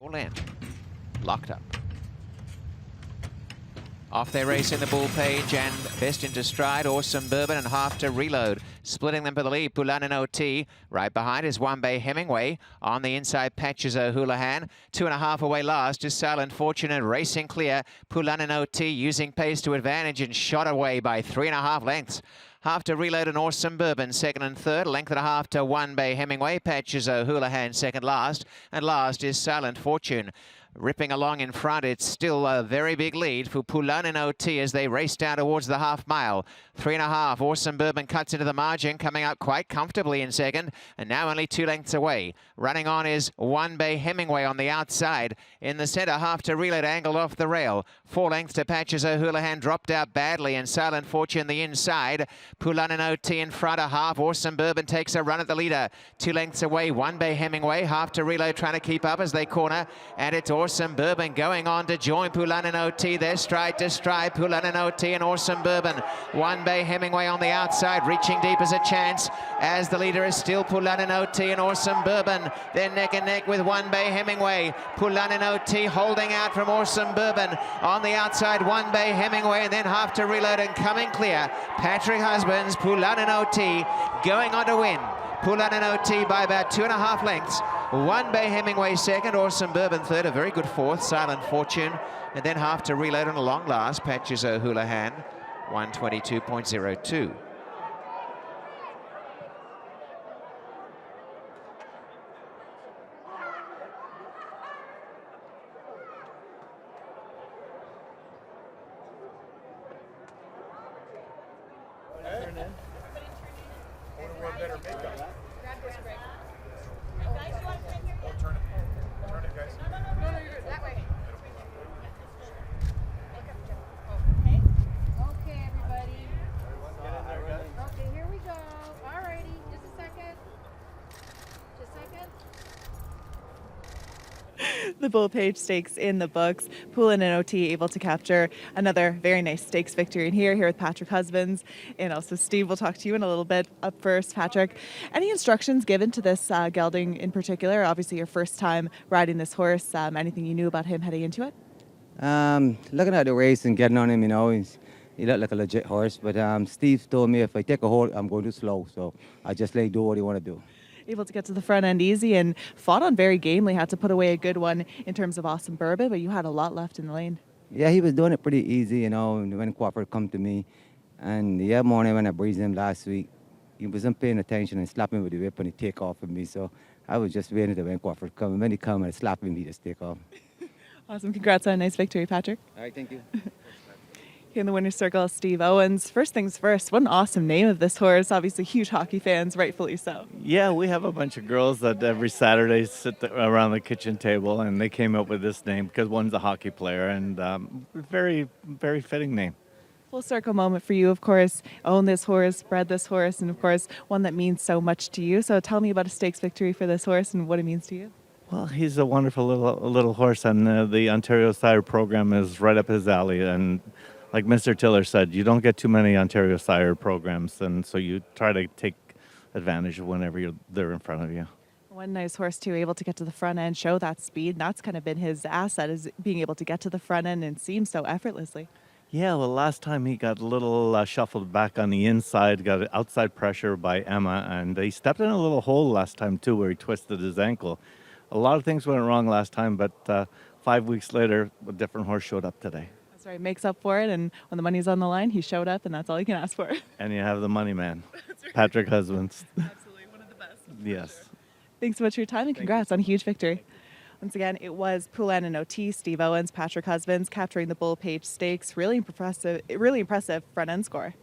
All in. Locked up. Off they race in the Bull Page and best into stride. Awesome Bourbon and half to reload. Splitting them for the lead, Pulanin OT. Right behind is One Bay Hemingway. On the inside, Patches O'Houlihan. 2.5 away last is Silent Fortune and racing clear. Pulanin OT using pace to advantage and shot away by 3.5 lengths. Half to reload and Awesome Bourbon, second and third. Length and a half to One Bay Hemingway. Patches O'Houlihan, second last. And last is Silent Fortune. Ripping along in front, it's still a very big lead for Pulanin OT as they race down towards the half mile. 3.5, Awesome Bourbon cuts into the margin, coming up quite comfortably in second, and now only 2 lengths away. Running on is One Bay Hemingway on the outside. In the centre, half to reload, angled off the rail. 4 lengths to Patches O'Houlihan, dropped out badly, and Silent Fortune the inside. Pulanin OT in front, a half. Awesome Bourbon takes a run at the leader. 2 lengths away, One Bay Hemingway, half to reload, trying to keep up as they corner, and it's Awesome Bourbon going on to join Pulanin OT. They're stride to stride, Pulanin OT and Awesome Bourbon. One Bay Hemingway on the outside, reaching deep as a chance, as the leader is still Pulanin OT and Awesome Bourbon. They're neck and neck with One Bay Hemingway. Pulanin OT holding out from Awesome Bourbon. On the outside, One Bay Hemingway, and then half to reload and coming clear. Patrick Husbands, Pulanin OT going on to win. Pulanin OT by about 2.5 lengths. One Bay Hemingway second, Awesome Bourbon third, a very good fourth, Silent Fortune, and then half to reload on a long last, Patches O'Houlihan, 122.02. The Bull Page Stakes in the books. Pulanin OT able to capture another very nice stakes victory in here with Patrick Husbands. And also Steve, we'll talk to you in a little bit. Up first, Patrick, any instructions given to this gelding in particular? Obviously your first time riding this horse. Anything you knew about him heading into it? Looking at the race and getting on him, he looked like a legit horse. But Steve told me if I take a hold, I'm going too slow. So I just let him do what he want to do. Able to get to the front end easy and fought on very gamely, had to put away a good one in terms of Awesome Bourbon, but you had a lot left in the lane. Yeah, he was doing it pretty easy, and when Crawford come to me. And the other morning when I breezed him last week, he wasn't paying attention and slapped me with the whip and he take off with me. So I was just waiting to when Crawford come. And when he come and I slap him, he just take off. Awesome. Congrats on a nice victory, Patrick. All right, thank you. Here in the winner's circle, Steve Owens. First things first, what an awesome name of this horse. Obviously huge hockey fans, rightfully so. Yeah, we have a bunch of girls that every Saturday sit around the kitchen table, and they came up with this name because one's a hockey player, and very, very fitting name. Full circle moment for you, of course. Own this horse, bred this horse, and of course, one that means so much to you. So tell me about a stakes victory for this horse and what it means to you. Well, he's a wonderful little horse, and the Ontario Sire program is right up his alley. And like Mr. Tiller said, you don't get too many Ontario Sire programs, and so you try to take advantage of whenever they're in front of you. One nice horse, too, able to get to the front end, show that speed. And that's kind of been his asset, is being able to get to the front end and seem so effortlessly. Yeah, well, last time he got a little shuffled back on the inside, got outside pressure by Emma, and he stepped in a little hole last time, too, where he twisted his ankle. A lot of things went wrong last time, but 5 weeks later, a different horse showed up today. That's right, makes up for it, and when the money's on the line, he showed up, and that's all you can ask for. And you have the money man, right. Patrick Husbands. Absolutely, one of the best. Yes. Thanks so much for your time, and congrats on a huge victory. Once again, it was Pulanin OT, Steve Owens, Patrick Husbands capturing the Bull Page Stakes. Really impressive front end score.